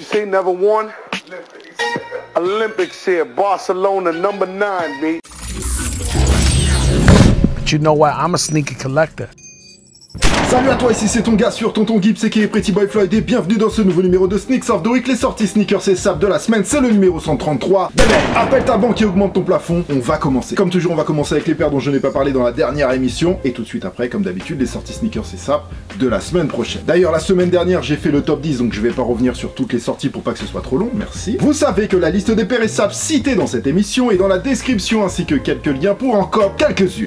you say never won? Olympics here, Barcelona, number 9, B. But you know what? I'm a sneaker collector. Salut à toi, ici c'est ton gars sur Tonton Gibbs et qui est Pretty Boy Floyd et bienvenue dans ce nouveau numéro de Sneaks of the Week. Les sorties sneakers et saps de la semaine, c'est le numéro 133. Bébé, appelle ta banque et augmente ton plafond. On va commencer. Comme toujours, on va commencer avec les paires dont je n'ai pas parlé dans la dernière émission. Et tout de suite après, comme d'habitude, les sorties sneakers et saps de la semaine prochaine. D'ailleurs, la semaine dernière, j'ai fait le top 10, donc je vais pas revenir sur toutes les sorties pour pas que ce soit trop long, merci. Vous savez que la liste des paires et saps citées dans cette émission est dans la description, ainsi que quelques liens pour encore quelques-unes.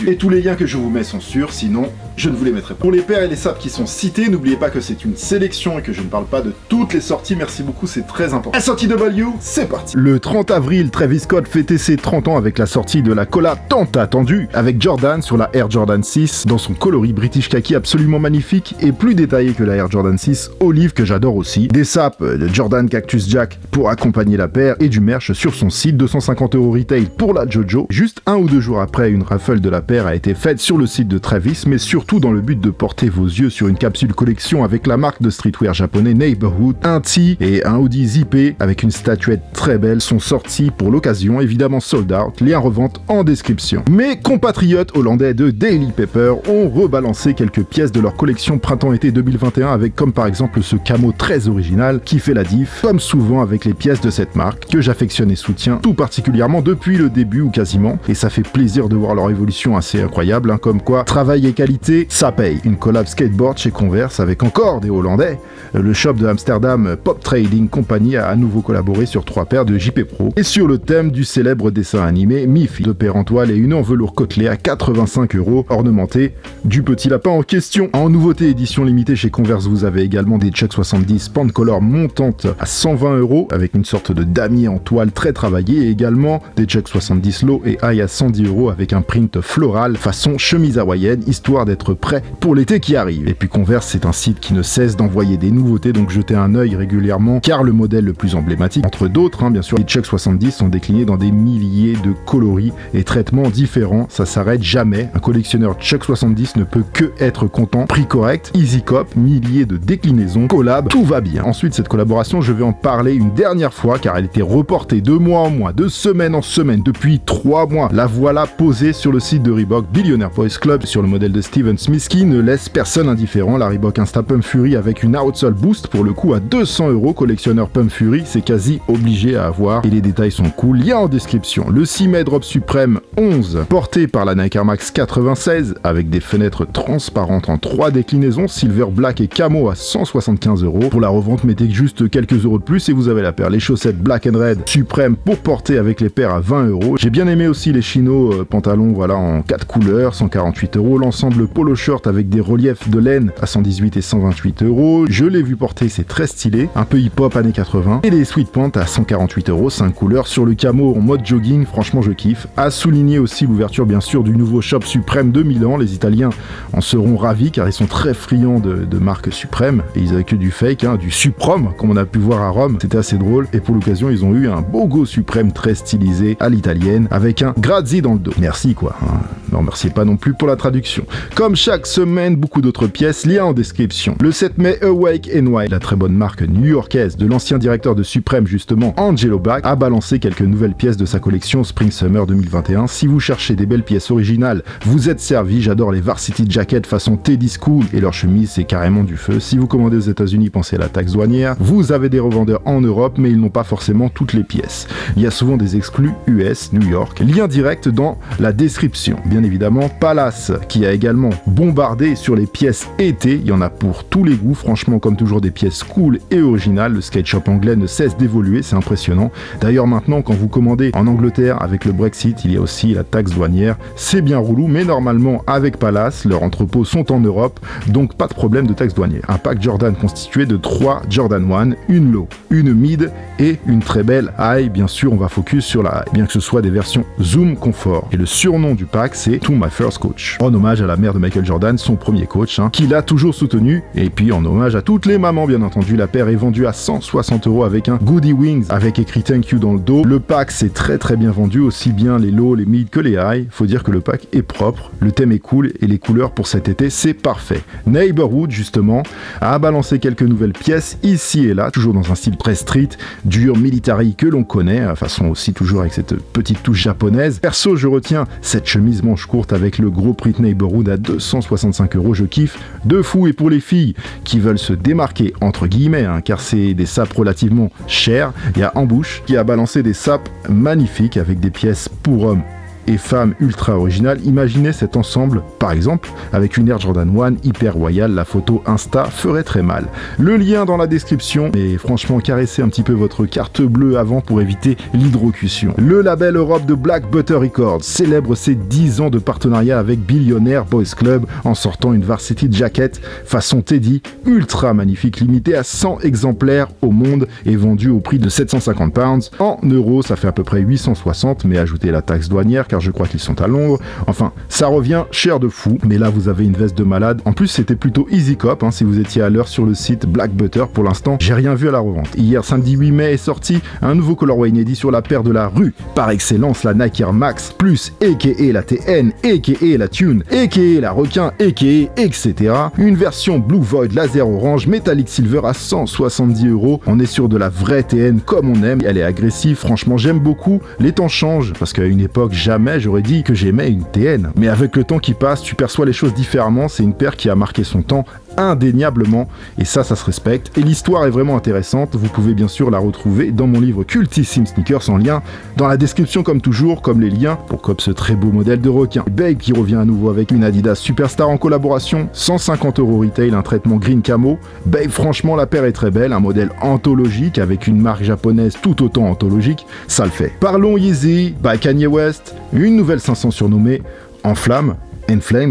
Et tous les liens que je vous mets sont sûrs, sinon je ne vous les mettrai pas. Pour les paires et les saps qui sont cités, n'oubliez pas que c'est une sélection et que je ne parle pas de toutes les sorties, merci beaucoup, c'est très important. La sortie W, c'est parti. Le 30 avril, Travis Scott fêtait ses 30 ans avec la sortie de la collab tant attendue avec Jordan sur la Air Jordan 6 dans son coloris British Khaki absolument magnifique et plus détaillé que la Air Jordan 6 olive que j'adore aussi. Des saps de Jordan Cactus Jack pour accompagner la paire et du merch sur son site, 250 € retail pour la Jojo. Juste 1 ou 2 jours après, une raffle de la paire a été faite sur le site de Travis, mais surtout dans le but de porter vos yeux sur une capsule collection avec la marque de streetwear japonais Neighborhood. Un tee et un hoodie zippé avec une statuette très belle sont sortis pour l'occasion, évidemment sold out, lien revente en description. Mes compatriotes hollandais de Daily Paper ont rebalancé quelques pièces de leur collection printemps-été 2021 avec comme par exemple ce camo très original qui fait la diff, comme souvent avec les pièces de cette marque que j'affectionne et soutiens tout particulièrement depuis le début ou quasiment, et ça fait plaisir de voir leur évolution assez incroyable, hein, comme quoi travail et qualité, ça paye. Une collab skateboard chez Converse avec encore des Hollandais. Le shop de Amsterdam Pop Trading Company a à nouveau collaboré sur 3 paires de JP Pro et sur le thème du célèbre dessin animé Miffy. 2 paires en toile et une en velours côtelé à 85 € ornementée du petit lapin en question. En nouveauté édition limitée chez Converse, vous avez également des Chuck 70 Pancolor montantes à 120 € avec une sorte de damier en toile très travaillé, et également des Chuck 70 low et high à 110 € avec un print floral façon chemise hawaïenne, histoire d'être prêt pour l'été qui arrive. Et puis Converse, c'est un site qui ne cesse d'envoyer des nouveautés, donc jetez un œil régulièrement car le modèle le plus emblématique, entre d'autres, hein, bien sûr, les Chuck 70 sont déclinés dans des milliers de coloris et traitements différents, ça s'arrête jamais. Un collectionneur Chuck 70 ne peut que être content. Prix correct, easy cop, milliers de déclinaisons, collab, tout va bien. Ensuite, cette collaboration, je vais en parler une dernière fois car elle était reportée de mois en mois, de semaine en semaine, depuis 3 mois. La voilà posée sur le site de Reebok, Billionaire Boys Club, sur le modèle de Steven Smith qui ne laisse personne indifférent. La Reebok Insta Pump Fury avec une outsole boost pour le coup à 200 €. Collectionneur Pump Fury, c'est quasi obligé à avoir et les détails sont cool. Lien en description. Le 6 Drop Supreme 11 porté par la Nike Air Max 96 avec des fenêtres transparentes en 3 déclinaisons, silver, black et camo à 175 €. Pour la revente, mettez juste quelques euros de plus et vous avez la paire. Les chaussettes Black and Red Supreme pour porter avec les paires à 20 €. J'ai bien aimé aussi les chinos pantalons voilà en 4 couleurs, 148 €. L'ensemble polo shirt avec des reliefs de laine à 118 et 128 €. Je l'ai vu porter, c'est très stylé, un peu hip-hop années 80. Et les sweat pants à 148 €, 5 couleurs sur le camo en mode jogging, franchement je kiffe. À souligner aussi l'ouverture bien sûr du nouveau shop Supreme de Milan. Les Italiens en seront ravis car ils sont très friands de marque Supreme et ils avaient que du fake, hein, du Suprom comme on a pu voir à Rome. C'était assez drôle et pour l'occasion ils ont eu un bogo Supreme très stylisé à l'italienne avec un Grazie dans le dos. Merci quoi, hein. Ne remerciez pas non plus pour la traduction. Comme chaque semaine, beaucoup d'autres pièces, lien en description. Le 7 mai, Awake NY, la très bonne marque new-yorkaise de l'ancien directeur de Supreme justement, Angelo Black, a balancé quelques nouvelles pièces de sa collection Spring Summer 2021. Si vous cherchez des belles pièces originales, vous êtes servi. J'adore les Varsity Jackets façon Teddy School et leur chemise, c'est carrément du feu. Si vous commandez aux États-Unis, pensez à la taxe douanière. Vous avez des revendeurs en Europe, mais ils n'ont pas forcément toutes les pièces. Il y a souvent des exclus US, New York. Lien direct dans la description. Bien évidemment, Palace qui a également bombardé sur les pièces été. Il y en a pour tous les goûts, franchement, comme toujours des pièces cool et originales. Le skate shop anglais ne cesse d'évoluer, c'est impressionnant. D'ailleurs maintenant, quand vous commandez en Angleterre avec le Brexit, il y a aussi la taxe douanière. C'est bien roulou, mais normalement avec Palace, leurs entrepôts sont en Europe, donc pas de problème de taxe douanière. Un pack Jordan constitué de 3 Jordan 1, une low, une mid et une très belle high. Bien sûr, on va focus sur la high, bien que ce soit des versions Zoom Comfort. Et le surnom du pack, c'est c'est To My First Coach, en hommage à la mère de Michael Jordan, son premier coach, qui l'a toujours soutenu, et puis en hommage à toutes les mamans bien entendu. La paire est vendue à 160 € avec un Goody Wings avec écrit Thank You dans le dos. Le pack s'est très bien vendu, aussi bien les low, les mid que les high. Faut dire que le pack est propre, le thème est cool et les couleurs pour cet été c'est parfait. Neighborhood justement a balancé quelques nouvelles pièces ici et là, toujours dans un style très street, dur, military que l'on connaît, façon aussi toujours avec cette petite touche japonaise. Perso, je retiens cette chemise manche courte avec le gros print Neighborhood à 265 €, je kiffe de fou. Et pour les filles qui veulent se démarquer entre guillemets, car c'est des sapes relativement chères, il y a Embouche qui a balancé des sapes magnifiques avec des pièces pour hommes et femmes ultra originales. Imaginez cet ensemble, par exemple, avec une Air Jordan 1 hyper royale, la photo Insta ferait très mal. Le lien dans la description, et franchement, caressez un petit peu votre carte bleue avant pour éviter l'hydrocution. Le label Europe de Black Butter Records célèbre ses 10 ans de partenariat avec Billionaire Boys Club en sortant une varsity jacket façon Teddy, ultra magnifique, limitée à 100 exemplaires au monde et vendue au prix de 750 pounds. En euros, ça fait à peu près 860, mais ajoutez la taxe douanière, car je crois qu'ils sont à Londres. Enfin, ça revient cher de fou, mais là vous avez une veste de malade. En plus, c'était plutôt easy cop, si vous étiez à l'heure sur le site Black Butter. Pour l'instant, j'ai rien vu à la revente. Hier, samedi 8 mai, est sorti un nouveau colorway inédit sur la paire de la rue. Par excellence, la Nike Air Max Plus, a.k.a. la TN, a.k.a. la Tune, a.k.a. la Requin, a.k.a. etc. Une version Blue Void laser orange Metallic Silver à 170 €. On est sur de la vraie TN comme on aime. Elle est agressive, franchement, j'aime beaucoup. Les temps changent, parce qu'à une époque, jamais j'aurais dit que j'aimais une TN. Mais avec le temps qui passe, tu perçois les choses différemment. C'est une paire qui a marqué son temps indéniablement, et ça se respecte. Et l'histoire est vraiment intéressante. Vous pouvez bien sûr la retrouver dans mon livre Cultissime Sneakers, en lien dans la description comme toujours, comme les liens pour copier ce très beau modèle de requin. Babe qui revient à nouveau avec une Adidas Superstar en collaboration, 150 € retail, un traitement green camo. Babe, franchement la paire est très belle, un modèle anthologique avec une marque japonaise tout autant anthologique, ça le fait. Parlons Yeezy by Kanye West, une nouvelle 500 surnommée Enflamme,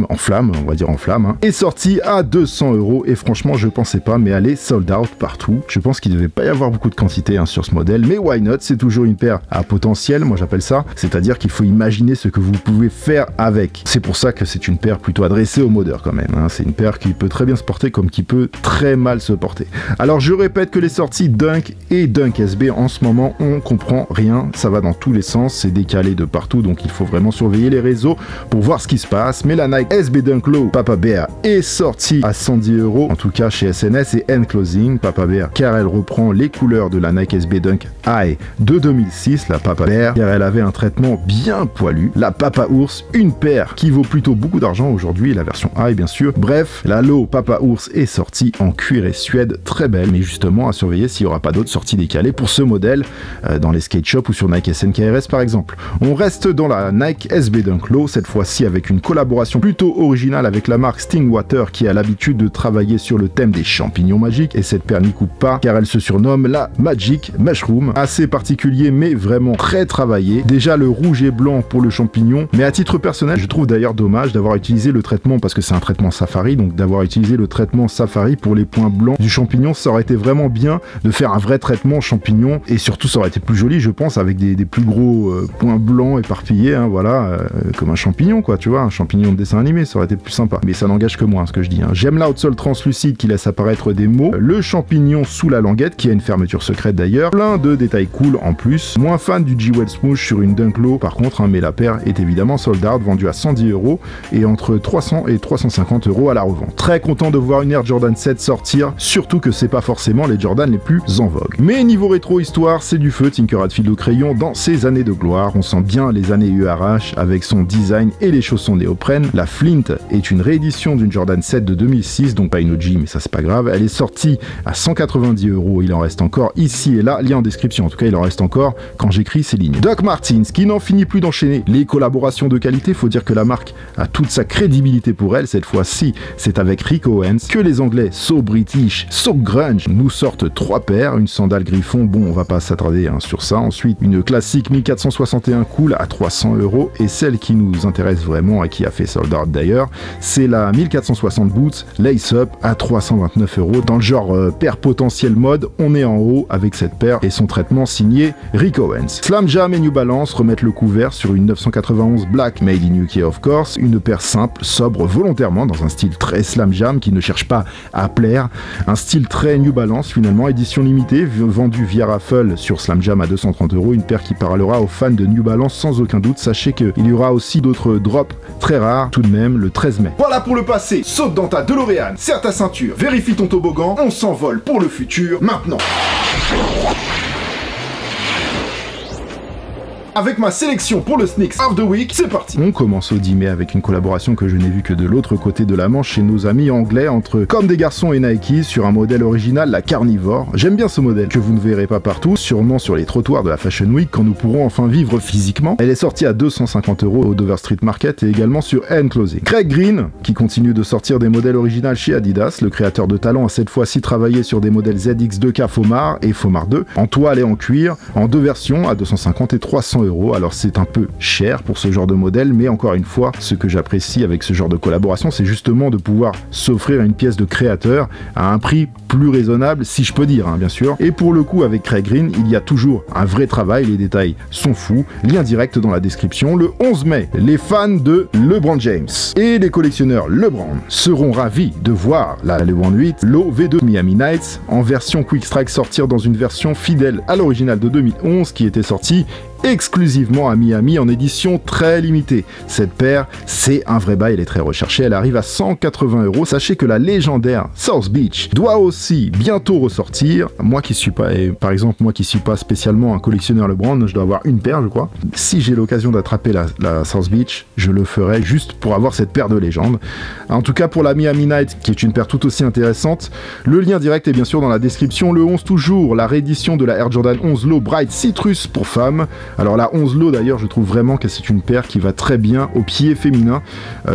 en flamme, on va dire en flamme, est sorti à 200 € et franchement je pensais pas, mais elle est sold out partout. Je pense qu'il devait pas y avoir beaucoup de quantité sur ce modèle, mais why not, c'est toujours une paire à potentiel, moi j'appelle ça, c'est-à-dire qu'il faut imaginer ce que vous pouvez faire avec. C'est pour ça que c'est une paire plutôt adressée aux modeurs quand même, c'est une paire qui peut très bien se porter comme qui peut très mal se porter. Alors je répète que les sorties Dunk et Dunk SB en ce moment, on comprend rien, ça va dans tous les sens, c'est décalé de partout, donc il faut vraiment surveiller les réseaux pour voir ce qui se passe. Mais la Nike SB Dunk Low Papa Bear est sortie à 110 €, en tout cas chez SNS et End Closing. Papa Bear car elle reprend les couleurs de la Nike SB Dunk High de 2006, la Papa Bear, car elle avait un traitement bien poilu. La Papa Ours, une paire qui vaut plutôt beaucoup d'argent aujourd'hui, la version High bien sûr. Bref, la Low Papa Ours est sortie en cuir et suède, très belle, mais justement à surveiller s'il n'y aura pas d'autres sorties décalées pour ce modèle dans les skate shops ou sur Nike SNKRS par exemple. On reste dans la Nike SB Dunk Low, cette fois-ci avec une collaboration plutôt originale avec la marque Stingwater qui a l'habitude de travailler sur le thème des champignons magiques, et cette paire n'y coupe pas car elle se surnomme la Magic Mushroom. Assez particulier mais vraiment très travaillé. Déjà le rouge et blanc pour le champignon, mais à titre personnel je trouve d'ailleurs dommage d'avoir utilisé le traitement, parce que c'est un traitement safari, donc d'avoir utilisé le traitement safari pour les points blancs du champignon. Ça aurait été vraiment bien de faire un vrai traitement champignon, et surtout ça aurait été plus joli je pense avec des plus gros points blancs éparpillés, voilà, comme un champignon quoi, tu vois, un champignon de dessin animé, ça aurait été plus sympa. Mais ça n'engage que moi ce que je dis. J'aime l'outsole translucide qui laisse apparaître des mots, le champignon sous la languette qui a une fermeture secrète d'ailleurs, plein de détails cool en plus. Moins fan du G-Well Smooth sur une Dunk Low par contre, mais la paire est évidemment sold out, vendue à 110 € et entre 300 et 350 € à la revente. Très content de voir une Air Jordan 7 sortir, surtout que c'est pas forcément les Jordan les plus en vogue. Mais niveau rétro histoire, c'est du feu Tinker Hatfield au crayon dans ses années de gloire. On sent bien les années URH avec son design et les chaussons néoprène. La Flint est une réédition d'une Jordan 7 de 2006, donc pas une OG, mais ça c'est pas grave. Elle est sortie à 190 €, il en reste encore ici et là, lien en description, en tout cas il en reste encore quand j'écris ces lignes. Doc Martens qui n'en finit plus d'enchaîner les collaborations de qualité, faut dire que la marque a toute sa crédibilité pour elle, cette fois-ci c'est avec Rick Owens que les anglais so british, so grunge nous sortent 3 paires, une sandale Griffon, bon on va pas s'attarder sur ça, ensuite une classique 1461 cool à 300 € et celle qui nous intéresse vraiment et qui a fait fait sold out d'ailleurs. C'est la 1460 Boots Lace Up à 329 €. Dans le genre paire potentiel mode, on est en haut avec cette paire et son traitement signé Rick Owens. Slam Jam et New Balance remettent le couvert sur une 991 Black Made in UK of course, une paire simple, sobre volontairement dans un style très Slam Jam qui ne cherche pas à plaire, un style très New Balance finalement, édition limitée, vendue via raffle sur Slam Jam à 230 €, une paire qui parlera aux fans de New Balance sans aucun doute. Sachez qu'il y aura aussi d'autres drops très rares tout de même le 13 mai. Voilà pour le passé, saute dans ta DeLorean, serre ta ceinture, vérifie ton toboggan, on s'envole pour le futur maintenant. Avec ma sélection pour le Sneaks of the Week, c'est parti. On commence au 10 mai avec une collaboration que je n'ai vue que de l'autre côté de la Manche chez nos amis anglais entre Comme des garçons et Nike sur un modèle original, la Carnivore. J'aime bien ce modèle, que vous ne verrez pas partout, sûrement sur les trottoirs de la Fashion Week quand nous pourrons enfin vivre physiquement. Elle est sortie à 250 € au Dover Street Market et également sur End Clothing. Craig Green, qui continue de sortir des modèles originaux chez Adidas, le créateur de talent a cette fois-ci travaillé sur des modèles ZX2K Fomar et Fomar 2, en toile et en cuir, en deux versions à 250 et 300 €. Alors c'est un peu cher pour ce genre de modèle, mais encore une fois, ce que j'apprécie avec ce genre de collaboration, c'est justement de pouvoir s'offrir une pièce de créateur à un prix plus raisonnable, si je peux dire, hein, bien sûr. Et pour le coup, avec Craig Green, il y a toujours un vrai travail, les détails sont fous. Lien direct dans la description. Le 11 mai, les fans de LeBron James et les collectionneurs LeBron seront ravis de voir la LeBron 8 Low V2 Miami Nights en version Quick Strike sortir dans une version fidèle à l'original de 2011 qui était sortie exclusivement à Miami en édition très limitée. Cette paire, c'est un vrai bail, elle est très recherchée, elle arrive à 180 €. Sachez que la légendaire South Beach doit aussi bientôt ressortir. Moi qui suis pas, et par exemple moi qui suis pas spécialement un collectionneur LeBron, je dois avoir une paire je crois. Si j'ai l'occasion d'attraper la South Beach, je le ferai juste pour avoir cette paire de légende. En tout cas pour la Miami Night, qui est une paire tout aussi intéressante, le lien direct est bien sûr dans la description. Le 11 toujours, la réédition de la Air Jordan 11 Low Bright Citrus pour femmes. Alors la 11 Low d'ailleurs, je trouve vraiment que c'est une paire qui va très bien au pied féminin,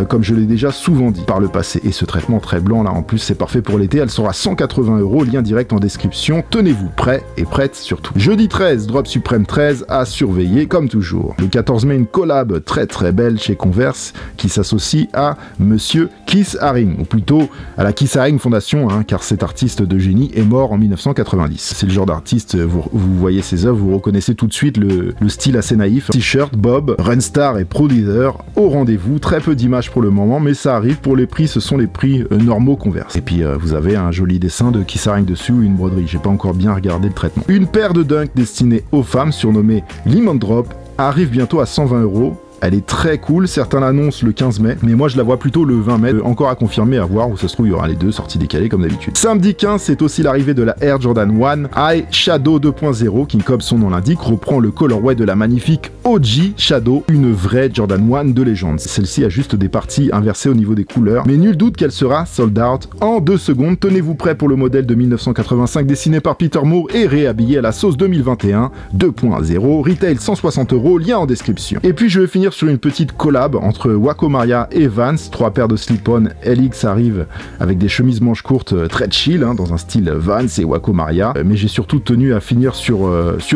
comme je l'ai déjà souvent dit par le passé. Et ce traitement très blanc là en plus, c'est parfait pour l'été. Elle sera 180 €, lien direct en description. Tenez-vous prêts et prêtes surtout. Jeudi 13, Drop Supreme 13 à surveiller comme toujours. Le 14 mai, une collab très très belle chez Converse qui s'associe à Monsieur Keith Haring, ou plutôt à la Keith Haring Foundation, hein, car cet artiste de génie est mort en 1990. C'est le genre d'artiste, vous voyez ses œuvres, vous reconnaissez tout de suite le style assez naïf. T-shirt, Bob, Runstar et Pro Leader au rendez-vous. Très peu d'images pour le moment, mais ça arrive. Pour les prix, ce sont les prix normaux Converse. Et puis vous avez un joli dessin de Keith Haring dessus, ou une broderie. J'ai pas encore bien regardé le traitement. Une paire de Dunk destinée aux femmes, surnommée Lemon Drop, arrive bientôt à 120 €. Elle est très cool, certains l'annoncent le 15 mai, mais moi je la vois plutôt le 20 mai, encore à confirmer, à voir, où ça se trouve il y aura les deux sorties décalées comme d'habitude. Samedi 15, c'est aussi l'arrivée de la Air Jordan 1 High Shadow 2.0, qui comme son nom l'indique, reprend le colorway de la magnifique OG Shadow, une vraie Jordan 1 de légende. Celle-ci a juste des parties inversées au niveau des couleurs, mais nul doute qu'elle sera sold out en 2 secondes. Tenez-vous prêts pour le modèle de 1985 dessiné par Peter Moore et réhabillé à la sauce 2021 2.0, retail 160 €, lien en description. Et puis je vais finir sur une petite collab entre Wacomaria et Vans. 3 paires de slip-on LX arrivent avec des chemises manches courtes très chill, hein, dans un style Vans et Wacomaria. Mais j'ai surtout tenu à finir sur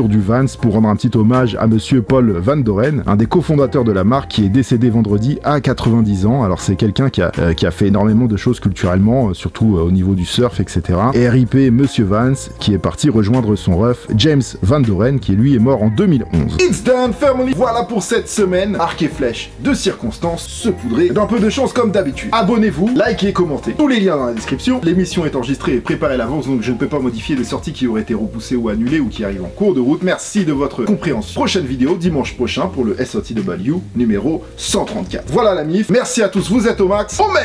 du Vans pour rendre un petit hommage à monsieur Paul Van Doren, un des cofondateurs de la marque qui est décédé vendredi à 90 ans. Alors c'est quelqu'un qui a fait énormément de choses culturellement, surtout au niveau du surf, etc. Et RIP monsieur Vance qui est parti rejoindre son ref James Van Doren qui lui est mort en 2011. It's done family. Voilà pour cette semaine. Arc et flèche de circonstances, se poudrer d'un peu de chance comme d'habitude. Abonnez-vous, likez, commentez. Tous les liens dans la description. L'émission est enregistrée et préparée à l'avance, donc je ne peux pas modifier des sorties qui auraient été repoussées ou annulées ou qui arrivent en cours de route. Merci de votre compréhension. Prochaine vidéo dimanche prochain pour le SOTW numéro 134. Voilà la MIF. Merci à tous, vous êtes au max. Oh man,